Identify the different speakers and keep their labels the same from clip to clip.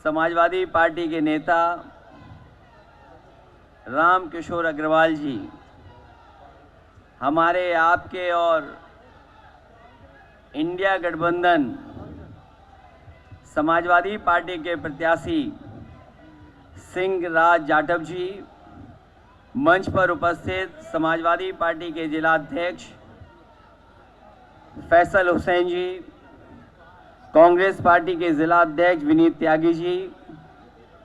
Speaker 1: Samajwadi party के नेता राम किशोर अग्रवाल जी हमारे आपके और इंडिया गठबंधन समाजवादी पार्टी के प्रत्याशी सिंह राज जाटव जी, मंच पर उपस्थित समाजवादी पार्टी के जिला अध्यक्ष फैसल हुसैन जी, कांग्रेस पार्टी के जिला अध्यक्ष विनीत त्यागी जी,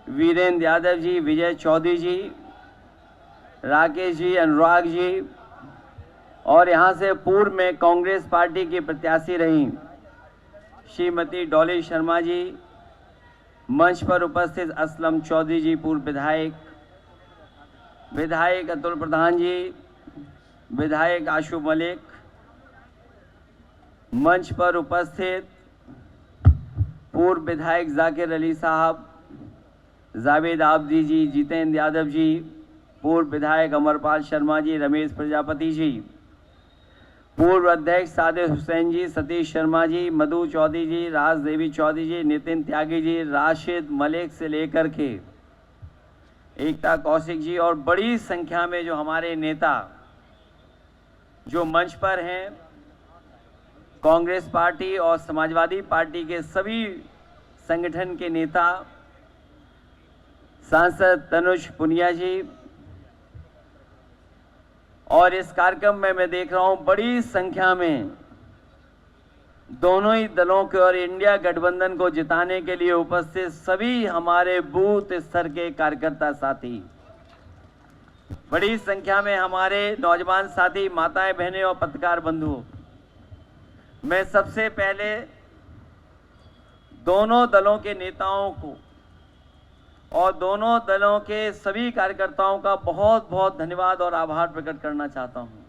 Speaker 1: वीरेंद्र यादव जी, विजय चौधरी जी, राकेश जी, अनुराग जी और यहाँ से पूर्व में कांग्रेस पार्टी की प्रत्याशी रही श्रीमती डॉली शर्मा जी, मंच पर उपस्थित असलम चौधरी जी, पूर्व विधायक अतुल प्रधान जी, विधायक आशु मलिक, मंच पर उपस्थित पूर्व विधायक जाकिर अली साहब, जावेद आबदी जी, जितेंद्र यादव जी, पूर्व विधायक अमरपाल शर्मा जी, रमेश प्रजापति जी, पूर्व अध्यक्ष सादिक हुसैन जी, सतीश शर्मा जी, मधु चौधरी जी, राज देवी चौधरी जी, नितिन त्यागी जी, राशिद मलिक से लेकर के एकता कौशिक जी और बड़ी संख्या में जो हमारे नेता जो मंच पर हैं, कांग्रेस पार्टी और समाजवादी पार्टी के सभी संगठन के नेता, सांसद तनुज पुनिया जी, और इस कार्यक्रम में मैं देख रहा हूं बड़ी संख्या में दोनों ही दलों के और इंडिया गठबंधन को जिताने के लिए उपस्थित सभी हमारे बूथ स्तर के कार्यकर्ता साथी, बड़ी संख्या में हमारे नौजवान साथी, माताएं, बहनें और पत्रकार बंधुओं, मैं सबसे पहले दोनों दलों के नेताओं को और दोनों दलों के सभी कार्यकर्ताओं का बहुत बहुत धन्यवाद और आभार प्रकट करना चाहता हूं।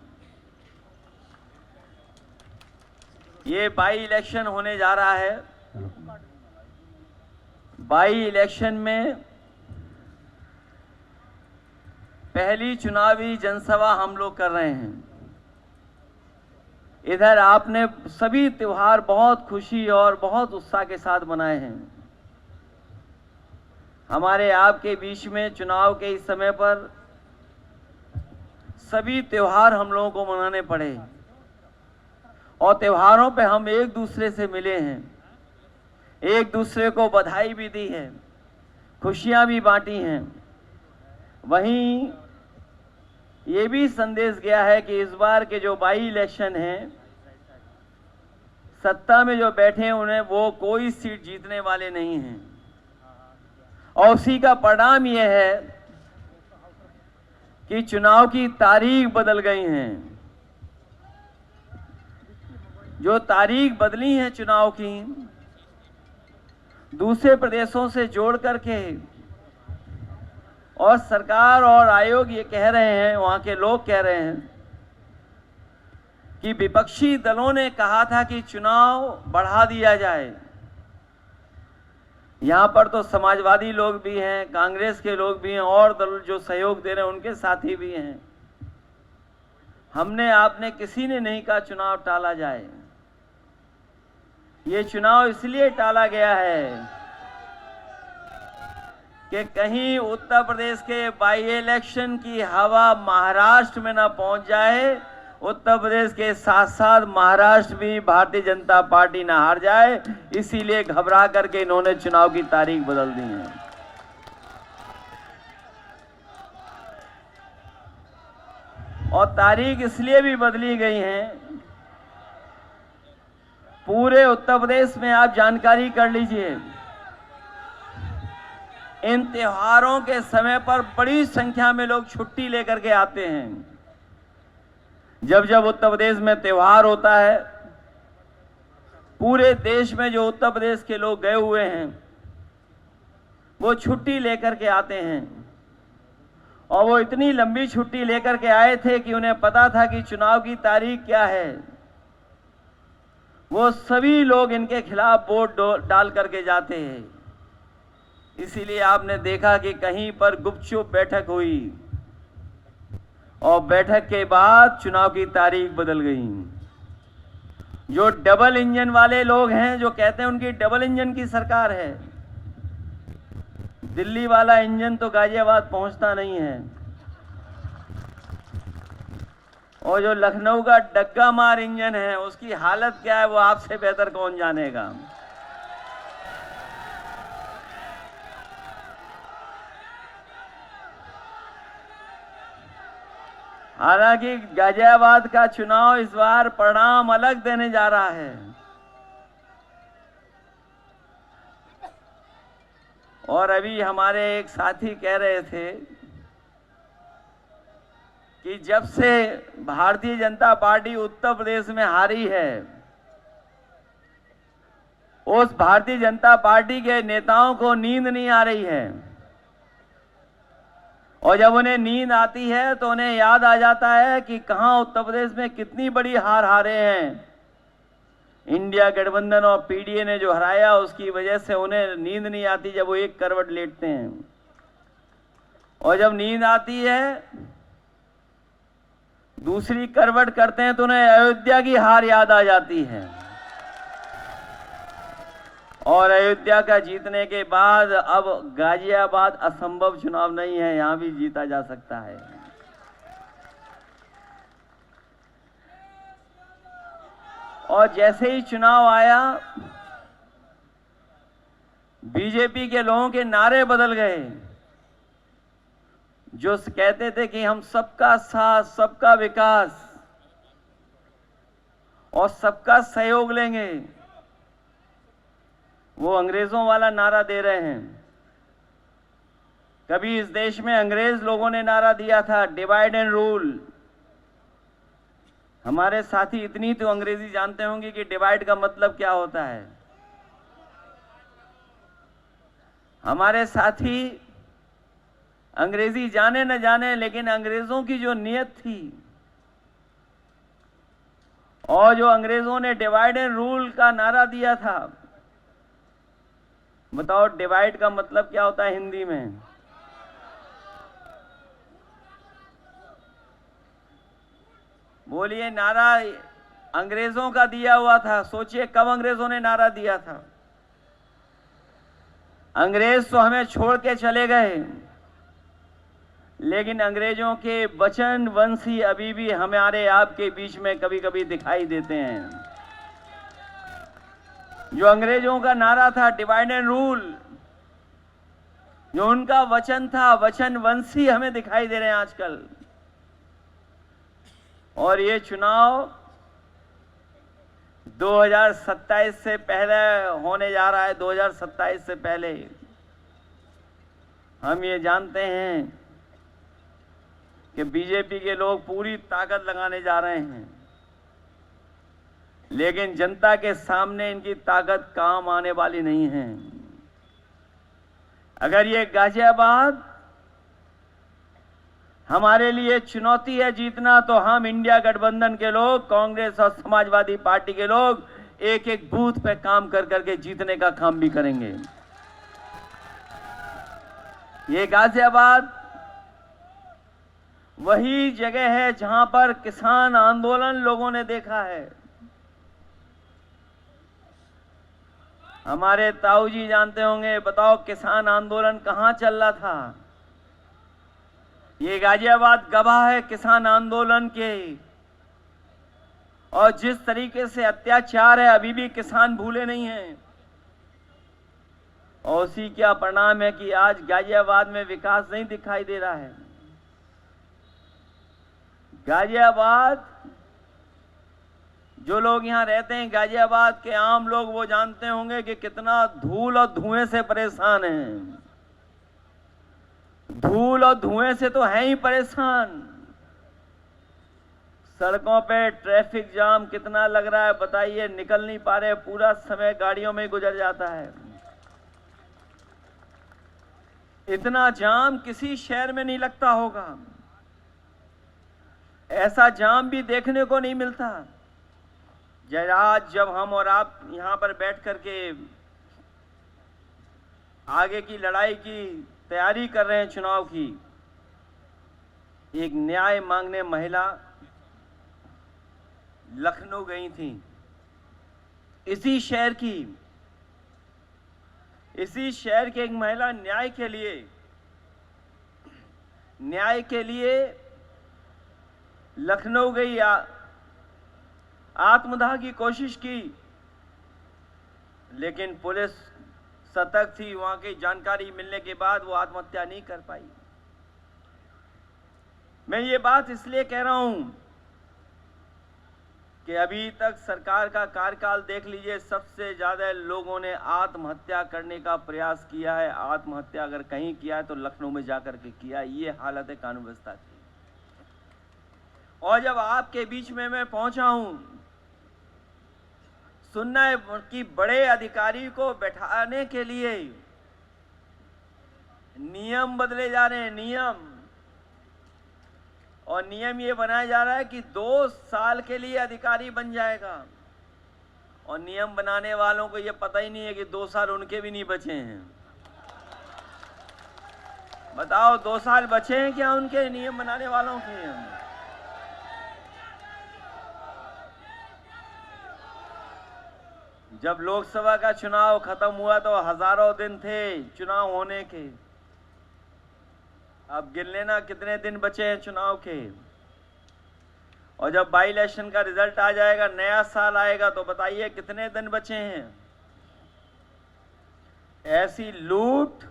Speaker 1: ये बाई इलेक्शन होने जा रहा है। बाई इलेक्शन में पहली चुनावी जनसभा हम लोग कर रहे हैं। इधर आपने सभी त्योहार बहुत खुशी और बहुत उत्साह के साथ मनाए हैं। हमारे आपके बीच में चुनाव के इस समय पर सभी त्योहार हम लोगों को मनाने पड़े और त्योहारों पे हम एक दूसरे से मिले हैं, एक दूसरे को बधाई भी दी है, खुशियां भी बांटी हैं। वहीं ये भी संदेश गया है कि इस बार के जो बाई इलेक्शन हैं, सत्ता में जो बैठे हैं उन्हें वो कोई सीट जीतने वाले नहीं हैं और उसी का परिणाम यह है कि चुनाव की तारीख बदल गई हैं। जो तारीख बदली है चुनाव की, दूसरे प्रदेशों से जोड़ करके, और सरकार और आयोग ये कह रहे हैं, वहां के लोग कह रहे हैं कि विपक्षी दलों ने कहा था कि चुनाव बढ़ा दिया जाए। यहाँ पर तो समाजवादी लोग भी हैं, कांग्रेस के लोग भी हैं और दल जो सहयोग दे रहे हैं उनके साथी भी हैं। हमने आपने किसी ने नहीं कहा चुनाव टाला जाए। ये चुनाव इसलिए टाला गया है कि कहीं उत्तर प्रदेश के बाई इलेक्शन की हवा महाराष्ट्र में ना पहुंच जाए, उत्तर प्रदेश के साथ साथ महाराष्ट्र भी भारतीय जनता पार्टी ना हार जाए, इसीलिए घबरा करके इन्होंने चुनाव की तारीख बदल दी है। और तारीख इसलिए भी बदली गई है, पूरे उत्तर प्रदेश में आप जानकारी कर लीजिए, इन त्योहारों के समय पर बड़ी संख्या में लोग छुट्टी लेकर के आते हैं। जब जब उत्तर प्रदेश में त्योहार होता है, पूरे देश में जो उत्तर प्रदेश के लोग गए हुए हैं वो छुट्टी लेकर के आते हैं और वो इतनी लंबी छुट्टी लेकर के आए थे कि उन्हें पता था कि चुनाव की तारीख क्या है। वो सभी लोग इनके खिलाफ वोट डाल करके जाते हैं। इसीलिए आपने देखा कि कहीं पर गुपचुप बैठक हुई और बैठक के बाद चुनाव की तारीख बदल गई। जो डबल इंजन वाले लोग हैं, जो कहते हैं उनकी डबल इंजन की सरकार है, दिल्ली वाला इंजन तो गाजियाबाद पहुंचता नहीं है, और जो लखनऊ का डग्गा मार इंजन है उसकी हालत क्या है वो आपसे बेहतर कौन जानेगा। हालांकि गाजियाबाद का चुनाव इस बार परिणाम अलग देने जा रहा है, और अभी हमारे एक साथी कह रहे थे कि जब से भारतीय जनता पार्टी उत्तर प्रदेश में हारी है, उस भारतीय जनता पार्टी के नेताओं को नींद नहीं आ रही है, और जब उन्हें नींद आती है तो उन्हें याद आ जाता है कि कहां उत्तर प्रदेश में कितनी बड़ी हार हारे हैं। इंडिया गठबंधन और पीडीए ने जो हराया उसकी वजह से उन्हें नींद नहीं आती जब वो एक करवट लेटते हैं, और जब नींद आती है दूसरी करवट करते हैं तो उन्हें अयोध्या की हार याद आ जाती है, और अयोध्या का जीतने के बाद अब गाजियाबाद असंभव चुनाव नहीं है, यहां भी जीता जा सकता है। और जैसे ही चुनाव आया, बीजेपी के लोगों के नारे बदल गए। जो कहते थे कि हम सबका साथ, सबका विकास और सबका सहयोग लेंगे, वो अंग्रेजों वाला नारा दे रहे हैं। कभी इस देश में अंग्रेज लोगों ने नारा दिया था डिवाइड एंड रूल। हमारे साथी इतनी तो अंग्रेजी जानते होंगे कि डिवाइड का मतलब क्या होता है। हमारे साथी अंग्रेजी जाने न जाने, लेकिन अंग्रेजों की जो नीयत थी और जो अंग्रेजों ने डिवाइड एंड रूल का नारा दिया था, बताओ डिवाइड का मतलब क्या होता है हिंदी में? बोलिए। नारा अंग्रेजों का दिया हुआ था। सोचिए कब अंग्रेजों ने नारा दिया था। अंग्रेज तो हमें छोड़ के चले गए, लेकिन अंग्रेजों के वचन वंशी अभी भी हमारे आपके बीच में कभी कभी दिखाई देते हैं। जो अंग्रेजों का नारा था डिवाइड एंड रूल, जो उनका वचन था, वचन वंशी हमें दिखाई दे रहे हैं आजकल। और ये चुनाव 2027 से पहले होने जा रहा है। 2027 से पहले हम ये जानते हैं कि बीजेपी के लोग पूरी ताकत लगाने जा रहे हैं, लेकिन जनता के सामने इनकी ताकत काम आने वाली नहीं है। अगर ये गाजियाबाद हमारे लिए चुनौती है जीतना, तो हम इंडिया गठबंधन के लोग, कांग्रेस और समाजवादी पार्टी के लोग एक एक बूथ पे काम कर करके जीतने का काम भी करेंगे। ये गाजियाबाद वही जगह है जहां पर किसान आंदोलन लोगों ने देखा है। हमारे ताऊ जी जानते होंगे। बताओ किसान आंदोलन कहां चल रहा था? ये गाजियाबाद गवाह है किसान आंदोलन के। और जिस तरीके से अत्याचार है अभी भी किसान भूले नहीं हैं, और उसी क्या परिणाम है कि आज गाजियाबाद में विकास नहीं दिखाई दे रहा है। गाजियाबाद, जो लोग यहां रहते हैं गाजियाबाद के आम लोग, वो जानते होंगे कि कितना धूल और धुएं से परेशान हैं। धूल और धुएं से तो है ही परेशान। सड़कों पे ट्रैफिक जाम कितना लग रहा है बताइए, निकल नहीं पा रहे, पूरा समय गाड़ियों में गुजर जाता है। इतना जाम किसी शहर में नहीं लगता होगा। ऐसा जाम भी देखने को नहीं मिलता। आज जब हम और आप यहां पर बैठ करके आगे की लड़ाई की तैयारी कर रहे हैं चुनाव की, एक न्याय मांगने महिला लखनऊ गई थी, इसी शहर की। इसी शहर की एक महिला न्याय के लिए लखनऊ गई, आत्मदाह की कोशिश की, लेकिन पुलिस सतर्क थी। वहां की जानकारी मिलने के बाद वो आत्महत्या नहीं कर पाई। मैं ये बात इसलिए कह रहा हूं कि अभी तक सरकार का कार्यकाल देख लीजिए, सबसे ज्यादा लोगों ने आत्महत्या करने का प्रयास किया है। आत्महत्या अगर कहीं किया है तो लखनऊ में जाकर के किया। ये हालत है कानून व्यवस्था की। और जब आपके बीच में मैं पहुंचा हूं, सुनना है कि बड़े अधिकारी को बैठाने के लिए नियम बदले जा रहे हैं, नियम। और नियम ये बनाया जा रहा है कि 2 साल के लिए अधिकारी बन जाएगा। और नियम बनाने वालों को ये पता ही नहीं है कि 2 साल उनके भी नहीं बचे हैं। बताओ, 2 साल बचे हैं क्या उनके, नियम बनाने वालों के? जब लोकसभा का चुनाव खत्म हुआ तो हजारों दिन थे चुनाव होने के। अब गिन लेना कितने दिन बचे हैं चुनाव के। और जब बाई इलेक्शन का रिजल्ट आ जाएगा, नया साल आएगा, तो बताइए कितने दिन बचे हैं। ऐसी लूट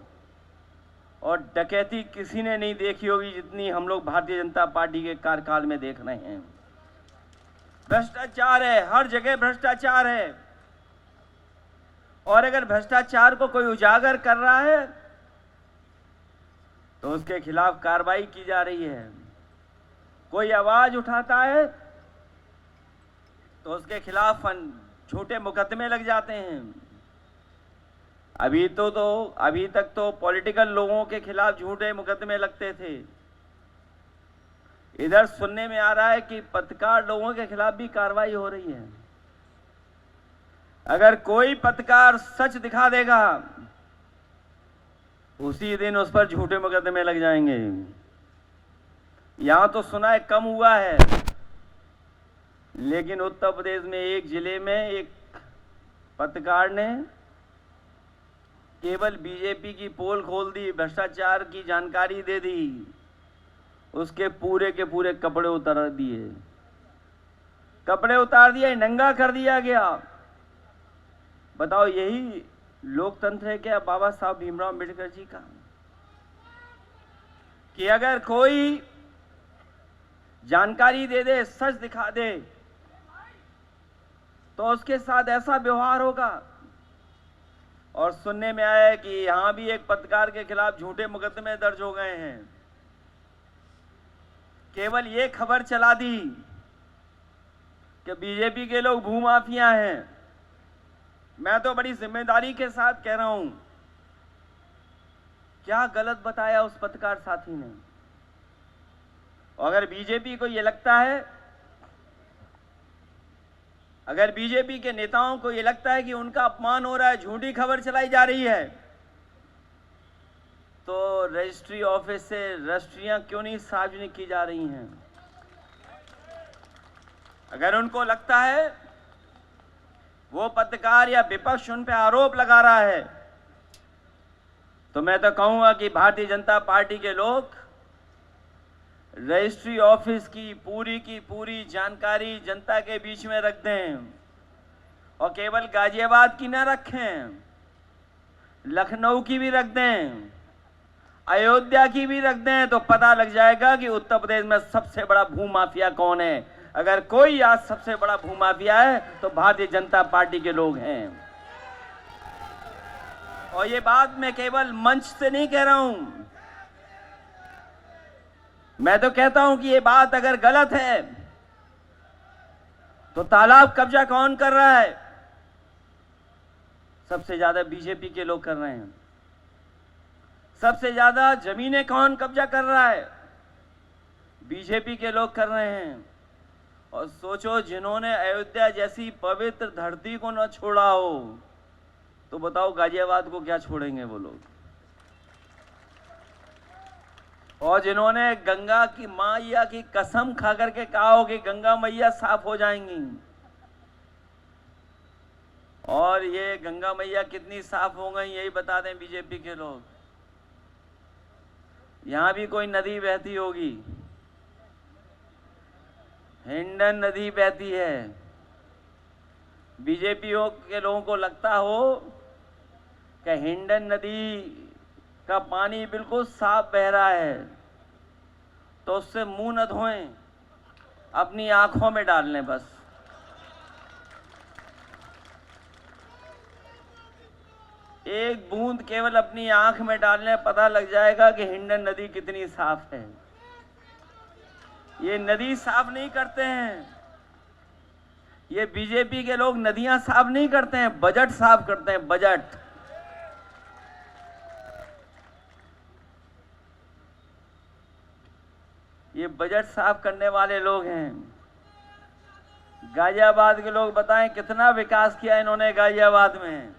Speaker 1: और डकैती किसी ने नहीं देखी होगी जितनी हम लोग भारतीय जनता पार्टी के कार्यकाल में देख रहे हैं। भ्रष्टाचार है, हर जगह भ्रष्टाचार है। और अगर भ्रष्टाचार को कोई उजागर कर रहा है तो उसके खिलाफ कार्रवाई की जा रही है। कोई आवाज उठाता है तो उसके खिलाफ झूठे मुकदमे लग जाते हैं। अभी तक तो पॉलिटिकल लोगों के खिलाफ झूठे मुकदमे लगते थे। इधर सुनने में आ रहा है कि पत्रकार लोगों के खिलाफ भी कार्रवाई हो रही है। अगर कोई पत्रकार सच दिखा देगा, उसी दिन उस पर झूठे मुकदमे लग जाएंगे। यहां तो सुना है कम हुआ है, लेकिन उत्तर प्रदेश में एक जिले में एक पत्रकार ने केवल बीजेपी की पोल खोल दी, भ्रष्टाचार की जानकारी दे दी, उसके पूरे के पूरे कपड़े उतार दिए, नंगा कर दिया गया। बताओ, यही लोकतंत्र है क्या बाबा साहब भीमराव अम्बेडकर जी का? कि अगर कोई जानकारी दे दे, सच दिखा दे, तो उसके साथ ऐसा व्यवहार होगा। और सुनने में आया है कि यहां भी एक पत्रकार के खिलाफ झूठे मुकदमे दर्ज हो गए हैं। केवल ये खबर चला दी कि बीजेपी के लोग भूमाफिया हैं। मैं तो बड़ी जिम्मेदारी के साथ कह रहा हूं, क्या गलत बताया उस पत्रकार साथी ने? और अगर बीजेपी को यह लगता है, अगर बीजेपी के नेताओं को यह लगता है कि उनका अपमान हो रहा है, झूठी खबर चलाई जा रही है, तो रजिस्ट्री ऑफिस से रजिस्ट्रियां क्यों नहीं सार्वजनिक की जा रही हैं? अगर उनको लगता है वो पत्रकार या विपक्ष उन पर आरोप लगा रहा है, तो मैं तो कहूंगा कि भारतीय जनता पार्टी के लोग रजिस्ट्री ऑफिस की पूरी जानकारी जनता के बीच में रख दें। और केवल गाजियाबाद की ना रखें, लखनऊ की भी रख दें, अयोध्या की भी रख दें, तो पता लग जाएगा कि उत्तर प्रदेश में सबसे बड़ा भूमाफिया कौन है। अगर कोई आज सबसे बड़ा भूमाफिया है तो भारतीय जनता पार्टी के लोग हैं। और ये बात मैं केवल मंच से नहीं कह रहा हूं, मैं तो कहता हूं कि ये बात अगर गलत है तो तालाब कब्जा कौन कर रहा है? सबसे ज्यादा बीजेपी के लोग कर रहे हैं। सबसे ज्यादा जमीनें कौन कब्जा कर रहा है? बीजेपी के लोग कर रहे हैं। और सोचो, जिन्होंने अयोध्या जैसी पवित्र धरती को न छोड़ा हो, तो बताओ गाजियाबाद को क्या छोड़ेंगे वो लोग? और जिन्होंने गंगा की मैया की कसम खा करके कहा हो कि गंगा मैया साफ हो जाएंगी, और ये गंगा मैया कितनी साफ हो गई यही बता दें बीजेपी के लोग। यहां भी कोई नदी बहती होगी, हिंडन नदी बहती है। बीजेपी के लोगों को लगता हो कि हिंडन नदी का पानी बिल्कुल साफ बह रहा है, तो उससे मुंह न धोएं, अपनी आंखों में डाल लें बस। एक बूंद केवल अपनी आंख में डालने पता लग जाएगा कि हिंडन नदी कितनी साफ है। ये नदी साफ नहीं करते हैं, ये बीजेपी के लोग नदियां साफ नहीं करते हैं, बजट साफ करते हैं, बजट। ये बजट साफ करने वाले लोग हैं। गाजियाबाद के लोग बताएं कितना विकास किया इन्होंने गाजियाबाद में।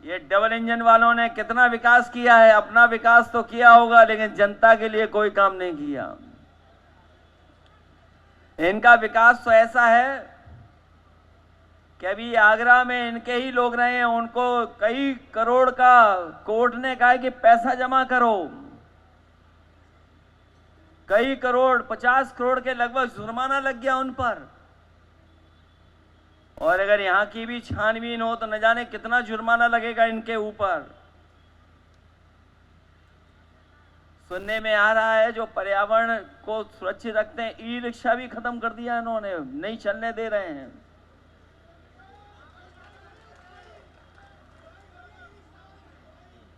Speaker 1: ये डबल इंजन वालों ने कितना विकास किया है। अपना विकास तो किया होगा लेकिन जनता के लिए कोई काम नहीं किया। इनका विकास तो ऐसा है कि अभी आगरा में इनके ही लोग रहे हैं, उनको कई करोड़ का कोर्ट ने कहा कि पैसा जमा करो। कई करोड़, 50 करोड़ के लगभग जुर्माना लग गया उन पर। और अगर यहां की भी छानबीन हो तो न जाने कितना जुर्माना लगेगा इनके ऊपर। सुनने में आ रहा है जो पर्यावरण को सुरक्षित रखते हैं, ई रिक्शा भी खत्म कर दिया इन्होंने, नहीं चलने दे रहे हैं।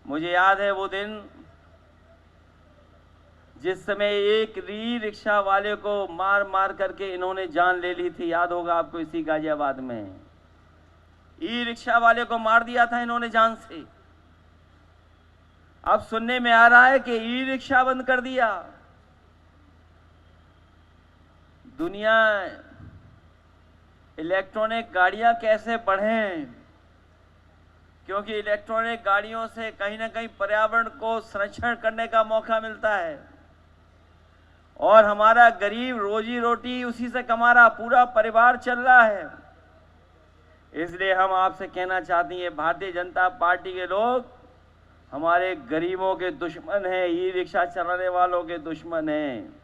Speaker 1: मुझे याद है वो दिन जिस समय एक ई रिक्शा वाले को मार मार करके इन्होंने जान ले ली थी, याद होगा आपको, इसी गाजियाबाद में ई रिक्शा वाले को मार दिया था इन्होंने जान से। अब सुनने में आ रहा है कि ई रिक्शा बंद कर दिया। दुनिया इलेक्ट्रॉनिक गाड़ियां कैसे बढ़ें, क्योंकि इलेक्ट्रॉनिक गाड़ियों से कहीं ना कहीं पर्यावरण को संरक्षण करने का मौका मिलता है और हमारा गरीब रोजी रोटी उसी से कमा रहा, पूरा परिवार चल रहा है। इसलिए हम आपसे कहना चाहते हैं, भारतीय जनता पार्टी के लोग हमारे गरीबों के दुश्मन हैं, ई रिक्शा चलाने वालों के दुश्मन हैं।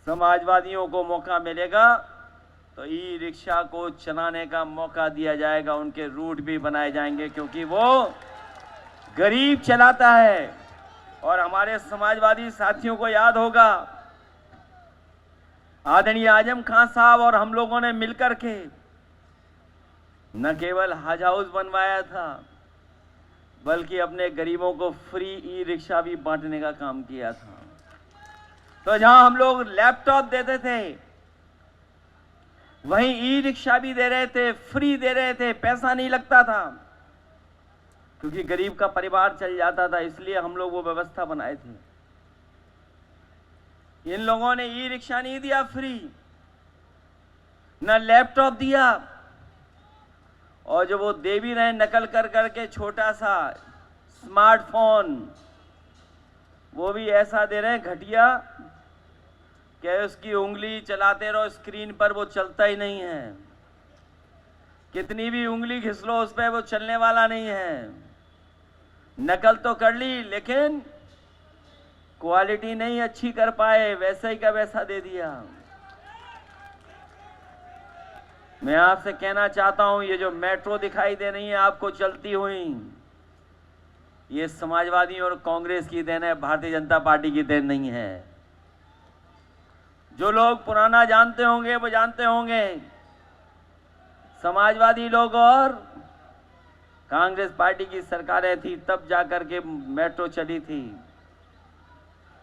Speaker 1: समाजवादियों को मौका मिलेगा तो ई रिक्शा को चलाने का मौका दिया जाएगा, उनके रूट भी बनाए जाएंगे, क्योंकि वो गरीब चलाता है। और हमारे समाजवादी साथियों को याद होगा, आदरणीय आजम खान साहब और हम लोगों ने मिलकर के न केवल हज हाउस बनवाया था बल्कि अपने गरीबों को फ्री ई रिक्शा भी बांटने का काम किया था। तो जहां हम लोग लैपटॉप देते थे वहीं ई रिक्शा भी दे रहे थे, फ्री दे रहे थे, पैसा नहीं लगता था, क्योंकि गरीब का परिवार चल जाता था, इसलिए हम लोग वो व्यवस्था बनाए थे। इन लोगों ने ई रिक्शा नहीं दिया फ्री, न लैपटॉप दिया, और जो वो दे भी रहे नकल कर करके छोटा सा स्मार्टफोन, वो भी ऐसा दे रहे हैं घटिया कि उसकी उंगली चलाते रहो स्क्रीन पर, वो चलता ही नहीं है। कितनी भी उंगली घिस लो उस पर, वो चलने वाला नहीं है। नकल तो कर ली लेकिन क्वालिटी नहीं अच्छी कर पाए, वैसे ही का वैसा दे दिया। मैं आपसे कहना चाहता हूं, ये जो मेट्रो दिखाई दे रही है आपको चलती हुई, ये समाजवादी और कांग्रेस की देन है, भारतीय जनता पार्टी की देन नहीं है। जो लोग पुराना जानते होंगे वो जानते होंगे, समाजवादी लोग और कांग्रेस पार्टी की सरकारें थी तब जाकर के मेट्रो चली थी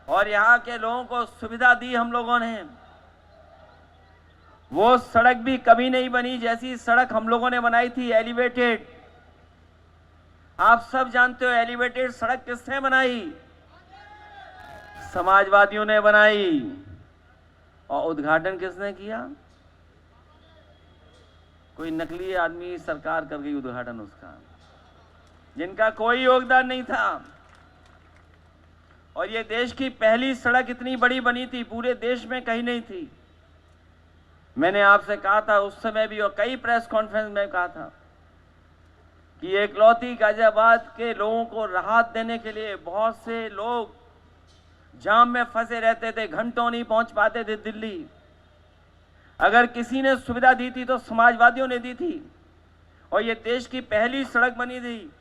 Speaker 1: और यहां के लोगों को सुविधा दी हम लोगों ने। वो सड़क भी कभी नहीं बनी जैसी सड़क हम लोगों ने बनाई थी, एलिवेटेड। आप सब जानते हो एलिवेटेड सड़क किसने बनाई? समाजवादियों ने बनाई। और उद्घाटन किसने किया? कोई नकली आदमी सरकार कर गई उद्घाटन उसका, जिनका कोई योगदान नहीं था। और ये देश की पहली सड़क इतनी बड़ी बनी थी, पूरे देश में कहीं नहीं थी। मैंने आपसे कहा था उस समय भी और कई प्रेस कॉन्फ्रेंस में कहा था कि एकलौती गाजियाबाद के लोगों को राहत देने के लिए बहुत से लोग जाम में फंसे रहते थे, घंटों नहीं पहुंच पाते थे दिल्ली। अगर किसी ने सुविधा दी थी तो समाजवादियों ने दी थी, और ये देश की पहली सड़क बनी थी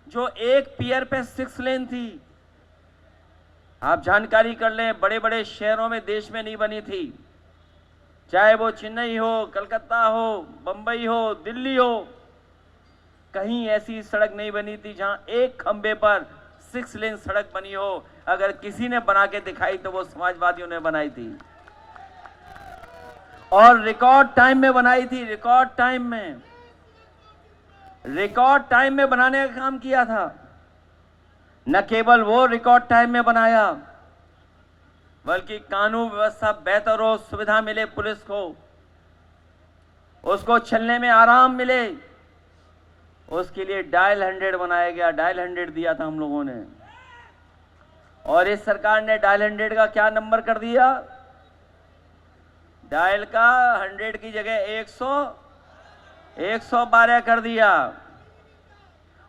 Speaker 1: जो एक पियर पे 6 लेन थी। आप जानकारी कर लें, बड़े बड़े शहरों में देश में नहीं बनी थी, चाहे वो चेन्नई हो, कलकत्ता हो, बंबई हो, दिल्ली हो, कहीं ऐसी सड़क नहीं बनी थी जहां एक खंबे पर 6 लेन सड़क बनी हो। अगर किसी ने बना के दिखाई तो वो समाजवादियों ने बनाई थी, और रिकॉर्ड टाइम में बनाई थी। रिकॉर्ड टाइम में बनाने का काम किया था। न केवल वो रिकॉर्ड टाइम में बनाया, बल्कि कानून व्यवस्था बेहतर हो, सुविधा मिले पुलिस को, उसको चलने में आराम मिले, उसके लिए डायल 100 बनाया गया। डायल 100 दिया था हम लोगों ने, और इस सरकार ने डायल 100 का क्या नंबर कर दिया? डायल का 100 की जगह 112 कर दिया।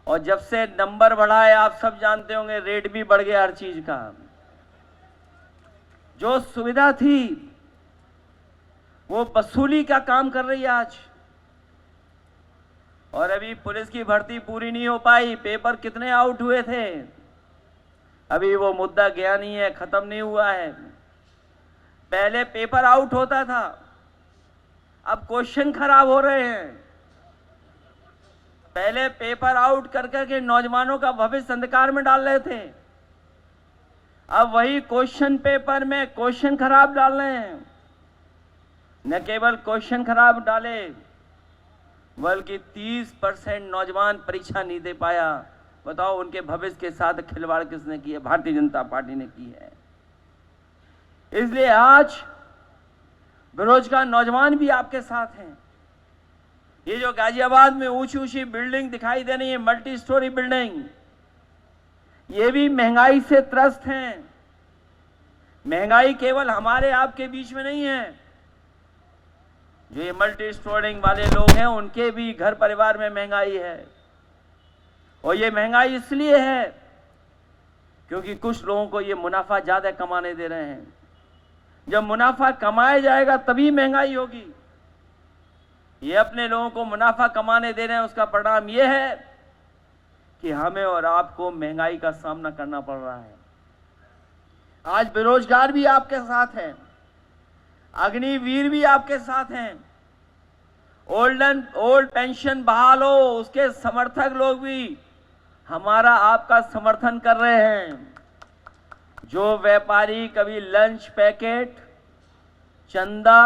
Speaker 1: और जब से नंबर बढ़ा है, आप सब जानते होंगे, रेट भी बढ़ गया हर चीज का। जो सुविधा थी वो वसूली का काम कर रही है आज। और अभी पुलिस की भर्ती पूरी नहीं हो पाई। पेपर कितने आउट हुए थे, अभी वो मुद्दा गया नहीं है, खत्म नहीं हुआ है। पहले पेपर आउट होता था, अब क्वेश्चन खराब हो रहे हैं। पहले पेपर आउट कर करके नौजवानों का भविष्य अंधकार में डाल रहे थे, अब वही क्वेश्चन पेपर में क्वेश्चन खराब डाल रहे हैं। न केवल क्वेश्चन खराब डाले, बल्कि 30% नौजवान परीक्षा नहीं दे पाया। बताओ, उनके भविष्य के साथ खिलवाड़ किसने की है? भारतीय जनता पार्टी ने की है। इसलिए आज बेरोजगार नौजवान भी आपके साथ हैं। ये जो गाजियाबाद में ऊंची ऊंची बिल्डिंग दिखाई दे रही है, मल्टी स्टोरी बिल्डिंग, ये भी महंगाई से त्रस्त हैं। महंगाई केवल हमारे आपके बीच में नहीं है, जो ये मल्टी स्टोरिंग वाले लोग हैं उनके भी घर परिवार में महंगाई है। और ये महंगाई इसलिए है क्योंकि कुछ लोगों को ये मुनाफा ज्यादा कमाने दे रहे हैं। जब मुनाफा कमाया जाएगा तभी महंगाई होगी। ये अपने लोगों को मुनाफा कमाने दे रहे हैं, उसका परिणाम ये है कि हमें और आपको महंगाई का सामना करना पड़ रहा है। आज बेरोजगार भी आपके साथ हैं, अग्निवीर भी आपके साथ हैं, ओल्ड पेंशन बहाल हो, उसके समर्थक लोग भी हमारा आपका समर्थन कर रहे हैं। जो व्यापारी कभी लंच पैकेट, चंदा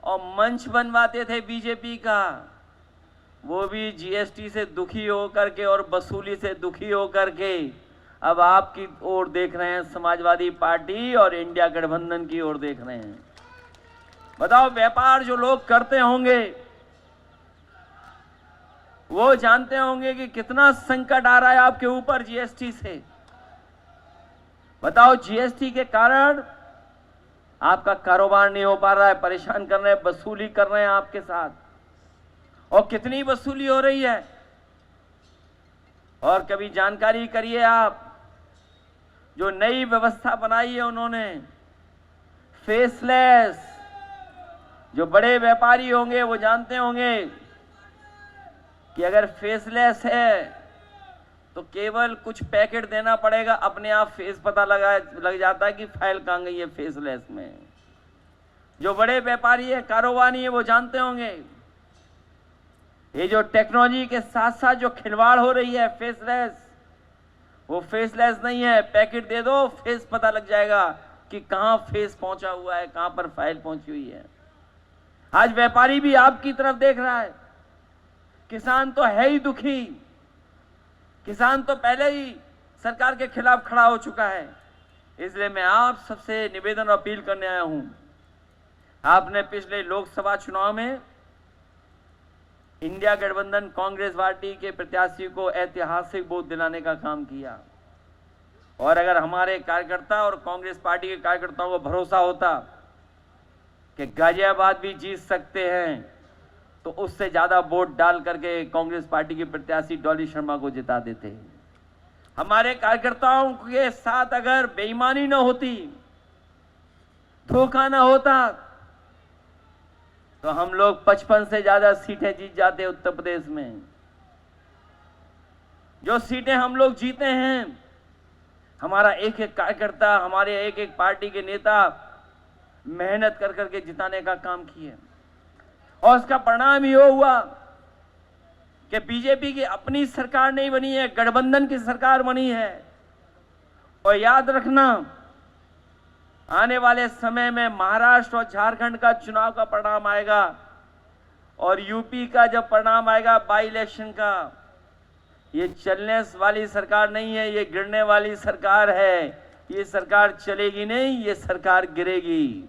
Speaker 1: और मंच बनवाते थे बीजेपी का, वो भी जीएसटी से दुखी होकर के और वसूली से दुखी होकर के अब आपकी ओर देख रहे हैं, समाजवादी पार्टी और इंडिया गठबंधन की ओर देख रहे हैं। बताओ, व्यापार जो लोग करते होंगे वो जानते होंगे कि कितना संकट आ रहा है आपके ऊपर जीएसटी से। बताओ, जीएसटी के कारण आपका कारोबार नहीं हो पा रहा है, परेशान कर रहे हैं, वसूली कर रहे हैं आपके साथ। और कितनी वसूली हो रही है? और कभी जानकारी करिए आप, जो नई व्यवस्था बनाई है उन्होंने, फेसलेस। जो बड़े व्यापारी होंगे वो जानते होंगे कि अगर फेसलेस है तो केवल कुछ पैकेट देना पड़ेगा, अपने आप फेस पता लग जाता है कि फाइल कहाँ गई है फेसलेस में। जो बड़े व्यापारी है, कारोबारी है, वो जानते होंगे ये जो टेक्नोलॉजी के साथ साथ जो खिलवाड़ हो रही है फेसलेस, वो फेसलेस नहीं है। पैकेट दे दो, फेस पता लग जाएगा कि कहां फेस पहुंचा हुआ है, कहां पर फाइल पहुंची हुई है। आज व्यापारी भी आपकी तरफ देख रहा है। किसान तो है ही दुखी, किसान तो पहले ही सरकार के खिलाफ खड़ा हो चुका है। इसलिए मैं आप सबसे निवेदन और अपील करने आया हूं। आपने पिछले लोकसभा चुनाव में इंडिया गठबंधन कांग्रेस पार्टी के प्रत्याशी को ऐतिहासिक वोट दिलाने का काम किया, और अगर हमारे कार्यकर्ता और कांग्रेस पार्टी के कार्यकर्ताओं को भरोसा होता कि गाजियाबाद भी जीत सकते हैं, तो उससे ज्यादा वोट डाल करके कांग्रेस पार्टी की प्रत्याशी डॉली शर्मा को जिता देते हैं। हमारे कार्यकर्ताओं के साथ अगर बेईमानी न होती, धोखा न होता, तो हम लोग 55 से ज्यादा सीटें जीत जाते उत्तर प्रदेश में। जो सीटें हम लोग जीते हैं, हमारा एक एक कार्यकर्ता, हमारे एक एक पार्टी के नेता मेहनत कर करके जिताने का काम किए, और उसका परिणाम ये हुआ कि बीजेपी की अपनी सरकार नहीं बनी है, गठबंधन की सरकार बनी है। और याद रखना, आने वाले समय में महाराष्ट्र और झारखंड का चुनाव का परिणाम आएगा, और यूपी का जब परिणाम आएगा बाई इलेक्शन का, ये चलने वाली सरकार नहीं है, ये गिरने वाली सरकार है। ये सरकार चलेगी नहीं, ये सरकार गिरेगी।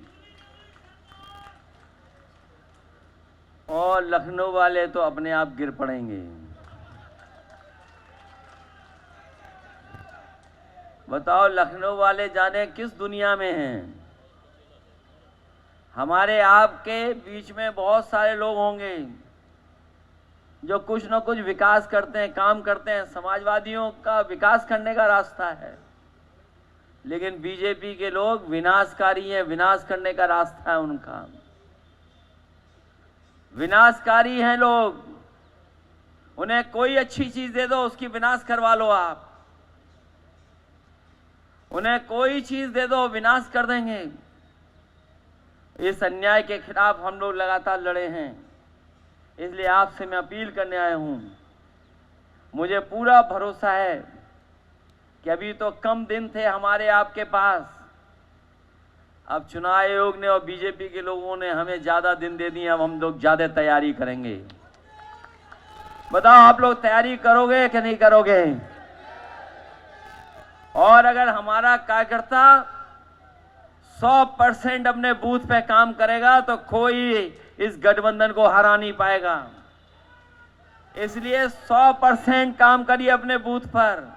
Speaker 1: और लखनऊ वाले तो अपने आप गिर पड़ेंगे। बताओ, लखनऊ वाले जाने किस दुनिया में हैं। हमारे आपके बीच में बहुत सारे लोग होंगे जो कुछ न कुछ विकास करते हैं, काम करते हैं। समाजवादियों का विकास करने का रास्ता है, लेकिन बीजेपी के लोग विनाशकारी हैं, विनाश करने का रास्ता है उनका। विनाशकारी हैं लोग, उन्हें कोई अच्छी चीज दे दो, उसकी विनाश करवा लो आप। उन्हें कोई चीज दे दो, विनाश कर देंगे। इस अन्याय के खिलाफ हम लोग लगातार लड़े हैं, इसलिए आपसे मैं अपील करने आया हूं। मुझे पूरा भरोसा है कि अभी तो कम दिन थे हमारे आपके पास, अब चुनाव आयोग ने और बीजेपी के लोगों ने हमें ज्यादा दिन दे दिए। अब हम लोग ज्यादा तैयारी करेंगे। बताओ, आप लोग तैयारी करोगे कि नहीं करोगे? और अगर हमारा कार्यकर्ता 100% अपने बूथ पे काम करेगा तो कोई इस गठबंधन को हरा नहीं पाएगा। इसलिए 100% काम करिए अपने बूथ पर।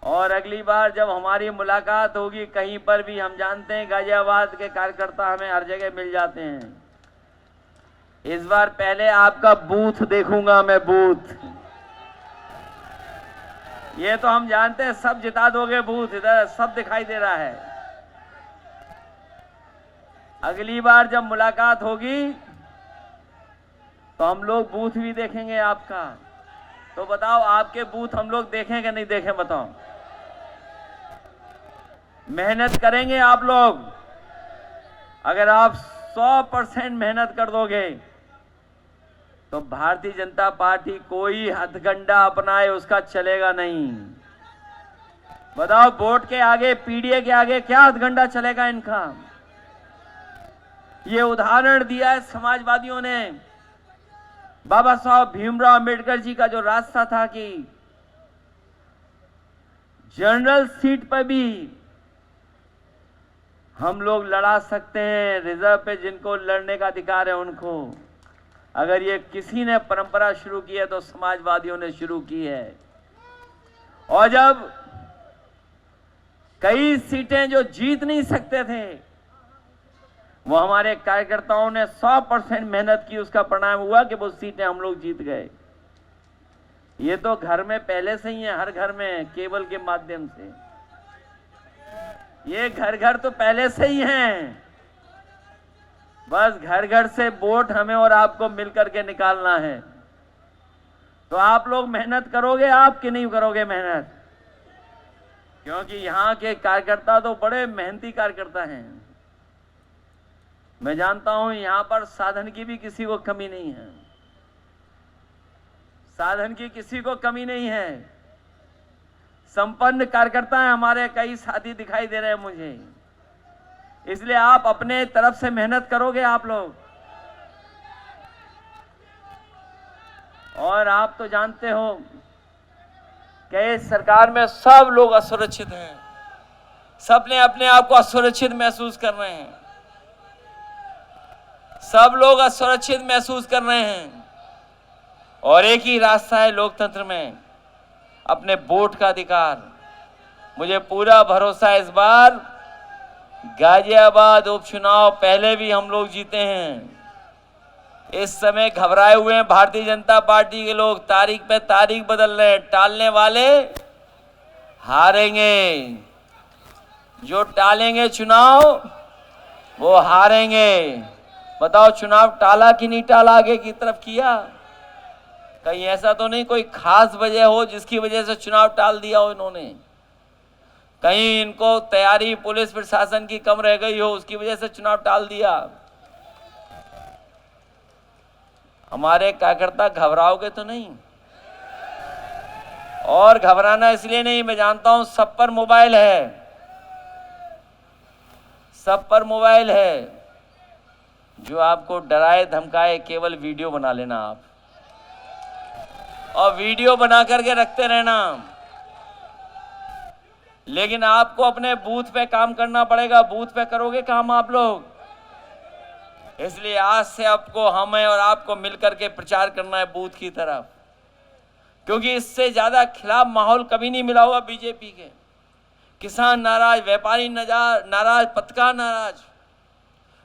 Speaker 1: और अगली बार जब हमारी मुलाकात होगी कहीं पर भी, हम जानते हैं गाजियाबाद के कार्यकर्ता हमें हर जगह मिल जाते हैं। इस बार पहले आपका बूथ देखूंगा मैं, बूथ। ये तो हम जानते हैं सब जिता दोगे बूथ, इधर सब दिखाई दे रहा है। अगली बार जब मुलाकात होगी तो हम लोग बूथ भी देखेंगे आपका। तो बताओ, आपके बूथ हम लोग देखें कि नहीं देखें? बताओ, मेहनत करेंगे आप लोग। अगर आप 100% मेहनत कर दोगे तो भारतीय जनता पार्टी कोई हथकंडा अपनाए उसका चलेगा नहीं। बताओ, वोट के आगे, पीडीए के आगे क्या हथकंडा चलेगा इनका? ये उदाहरण दिया है समाजवादियों ने। बाबा साहब भीमराव अंबेडकर जी का जो रास्ता था कि जनरल सीट पर भी हम लोग लड़ा सकते हैं, रिजर्व पे जिनको लड़ने का अधिकार है उनको। अगर ये किसी ने परंपरा शुरू की है तो समाजवादियों ने शुरू की है। और जब कई सीटें जो जीत नहीं सकते थे, वो हमारे कार्यकर्ताओं ने 100% मेहनत की, उसका परिणाम हुआ कि वो सीटें हम लोग जीत गए। ये तो घर में पहले से ही है, हर घर में केबल के माध्यम से। ये घर घर तो पहले से ही हैं, बस घर घर से वोट हमें और आपको मिलकर के निकालना है। तो आप लोग मेहनत करोगे, आप कि नहीं करोगे मेहनत? क्योंकि यहाँ के कार्यकर्ता तो बड़े मेहनती कार्यकर्ता हैं। मैं जानता हूं यहां पर साधन की भी किसी को कमी नहीं है, साधन की किसी को कमी नहीं है। संपन्न कार्यकर्ता हैं हमारे, कई साथी दिखाई दे रहे हैं मुझे। इसलिए आप अपने तरफ से मेहनत करोगे आप लोग। और आप तो जानते हो कि इस सरकार में सब लोग असुरक्षित हैं, सबने अपने आप को असुरक्षित महसूस कर रहे हैं, सब लोग असुरक्षित महसूस कर रहे हैं। और एक ही रास्ता है लोकतंत्र में, अपने वोट का अधिकार। मुझे पूरा भरोसा है इस बार गाजियाबाद उपचुनाव पहले भी हम लोग जीते हैं। इस समय घबराए हुए हैं भारतीय जनता पार्टी के लोग, तारीख पे तारीख बदल रहे हैं। टालने वाले हारेंगे, जो टालेंगे चुनाव वो हारेंगे। बताओ चुनाव टाला कि नहीं टाला, आगे की तरफ किया? कहीं ऐसा तो नहीं कोई खास वजह हो जिसकी वजह से चुनाव टाल दिया हो इन्होंने? कहीं इनको तैयारी पुलिस प्रशासन की कम रह गई हो, उसकी वजह से चुनाव टाल दिया? हमारे कार्यकर्ता घबराओगे तो नहीं? और घबराना इसलिए नहीं, मैं जानता हूं सब पर मोबाइल है, सब पर मोबाइल है। जो आपको डराए धमकाए केवल वीडियो बना लेना आप, और वीडियो बना करके रखते रहना। लेकिन आपको अपने बूथ पे काम करना पड़ेगा। बूथ पे करोगे काम आप लोग? इसलिए आज से आपको हमें और आपको मिलकर के प्रचार करना है बूथ की तरफ, क्योंकि इससे ज्यादा खिलाफ माहौल कभी नहीं मिला हुआ बीजेपी के। किसान नाराज, व्यापारी नाराज, पत्रकार नाराज,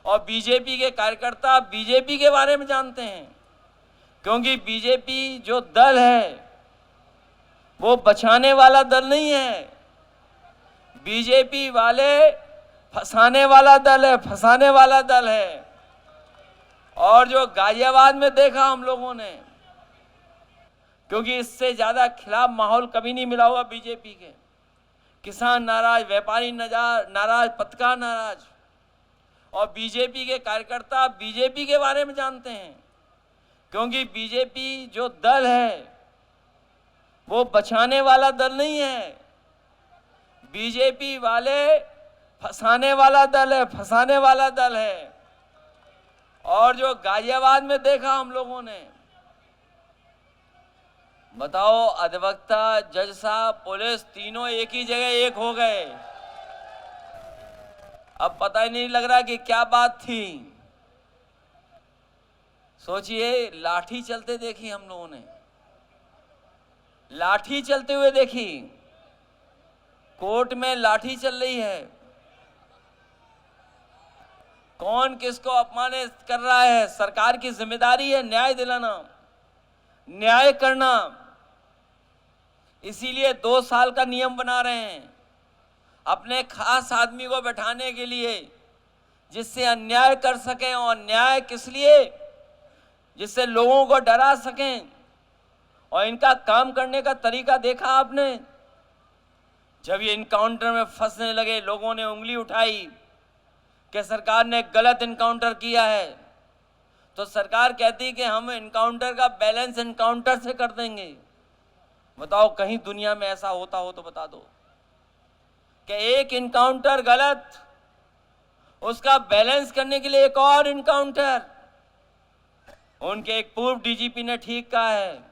Speaker 1: और बीजेपी के कार्यकर्ता बीजेपी के बारे में जानते हैं, क्योंकि बीजेपी जो दल है वो बचाने वाला दल नहीं है। बीजेपी वाले फंसाने वाला दल है, फंसाने वाला दल है। और जो गाजियाबाद में देखा हम लोगों ने, क्योंकि इससे ज्यादा खिलाफ माहौल कभी नहीं मिला हुआ बीजेपी के। किसान नाराज, व्यापारी नाराज, पत्रकार नाराज, और बीजेपी के कार्यकर्ता बीजेपी के बारे में जानते हैं, क्योंकि बीजेपी जो दल है वो बचाने वाला दल नहीं है। बीजेपी वाले फंसाने वाला दल है, फंसाने वाला दल है। और जो गाजियाबाद में देखा हम लोगों ने, बताओ अधिवक्ता, जज साहब, पुलिस तीनों एक ही जगह एक हो गए। अब पता ही नहीं लग रहा कि क्या बात थी। सोचिए, लाठी चलते देखी हम लोगों ने, लाठी चलते हुए देखी। कोर्ट में लाठी चल रही है। कौन किसको अपमानित कर रहा है? सरकार की जिम्मेदारी है न्याय दिलाना, न्याय करना। इसीलिए 2 साल का नियम बना रहे हैं, अपने खास आदमी को बैठाने के लिए, जिससे अन्याय कर सकें। और न्याय किस लिए? जिससे लोगों को डरा सकें। और इनका काम करने का तरीका देखा आपने? जब ये इनकाउंटर में फंसने लगे, लोगों ने उंगली उठाई कि सरकार ने गलत इनकाउंटर किया है, तो सरकार कहती कि हम इनकाउंटर का बैलेंस इनकाउंटर से कर देंगे। बताओ कहीं दुनिया में ऐसा होता हो तो बता दो कि एक इनकाउंटर गलत, उसका बैलेंस करने के लिए एक और इनकाउंटर। उनके एक पूर्व डीजीपी ने ठीक कहा है,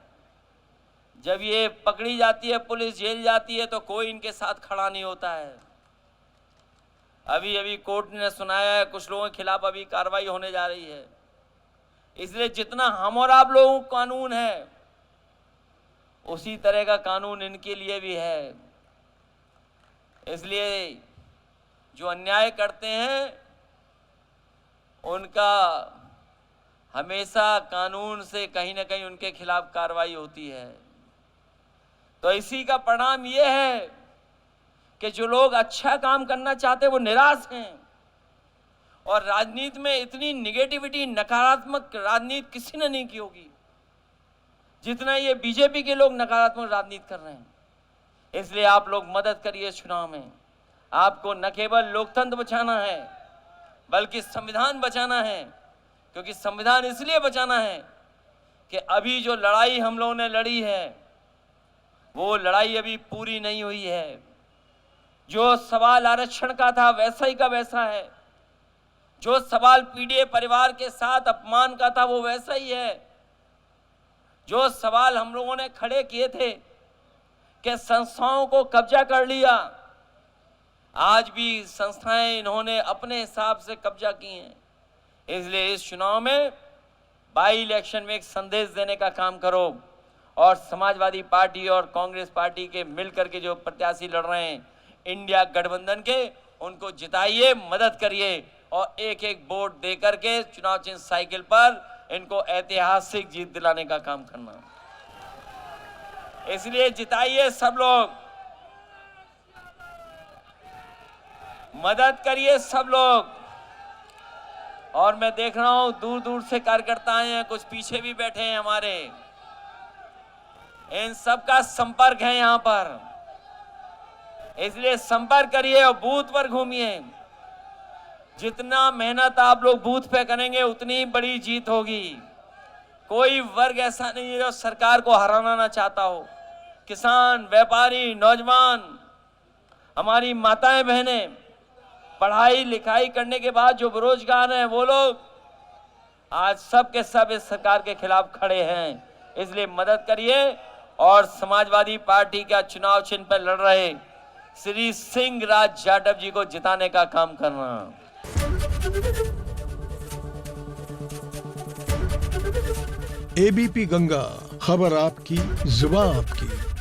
Speaker 1: जब ये पकड़ी जाती है, पुलिस जेल जाती है, तो कोई इनके साथ खड़ा नहीं होता है। अभी कोर्ट ने सुनाया है कुछ लोगों के खिलाफ अभी कार्रवाई होने जा रही है। इसलिए जितना हम और आप लोगों का कानून है, उसी तरह का कानून इनके लिए भी है। इसलिए जो अन्याय करते हैं उनका हमेशा कानून से कहीं ना कहीं उनके खिलाफ कार्रवाई होती है। तो इसी का परिणाम ये है कि जो लोग अच्छा काम करना चाहते हैं वो निराश हैं। और राजनीति में इतनी निगेटिविटी, नकारात्मक राजनीति किसी ने नहीं की होगी जितना ये बीजेपी के लोग नकारात्मक राजनीति कर रहे हैं। इसलिए आप लोग मदद करिए इस चुनाव में। आपको न केवल लोकतंत्र बचाना है बल्कि संविधान बचाना है, क्योंकि संविधान इसलिए बचाना है कि अभी जो लड़ाई हम लोगों ने लड़ी है वो लड़ाई अभी पूरी नहीं हुई है। जो सवाल आरक्षण का था वैसा ही का वैसा है, जो सवाल पीड़ित परिवार के साथ अपमान का था वो वैसा ही है। जो सवाल हम लोगों ने खड़े किए थे कि संस्थाओं को कब्जा कर लिया, आज भी संस्थाएं इन्होंने अपने हिसाब से कब्जा की हैं। इसलिए इस चुनाव में बाई इलेक्शन में एक संदेश देने का काम करो, और समाजवादी पार्टी और कांग्रेस पार्टी के मिलकर के जो प्रत्याशी लड़ रहे हैं इंडिया गठबंधन के, उनको जिताइए, मदद करिए और एक एक वोट दे करके चुनाव चिन्ह साइकिल पर इनको ऐतिहासिक जीत दिलाने का काम करना। इसलिए जिताइए सब लोग, मदद करिए सब लोग। और मैं देख रहा हूं दूर दूर से कार्यकर्ता आए हैं, कुछ पीछे भी बैठे हैं हमारे, इन सबका संपर्क है यहां पर, इसलिए संपर्क करिए और बूथ पर घूमिए। जितना मेहनत आप लोग बूथ पे करेंगे उतनी बड़ी जीत होगी। कोई वर्ग ऐसा नहीं है जो सरकार को हराना ना चाहता हो। किसान, व्यापारी, नौजवान, हमारी माताएं बहनें, पढ़ाई लिखाई करने के बाद जो बेरोजगार हैं वो लोग आज सब के सब इस सरकार के खिलाफ खड़े हैं। इसलिए मदद करिए और समाजवादी पार्टी का चुनाव चिन्ह पर लड़ रहे श्री सिंह राज जाटव जी को जिताने का काम करना।
Speaker 2: एबीपी गंगा, खबर आपकी, जुबान आपकी।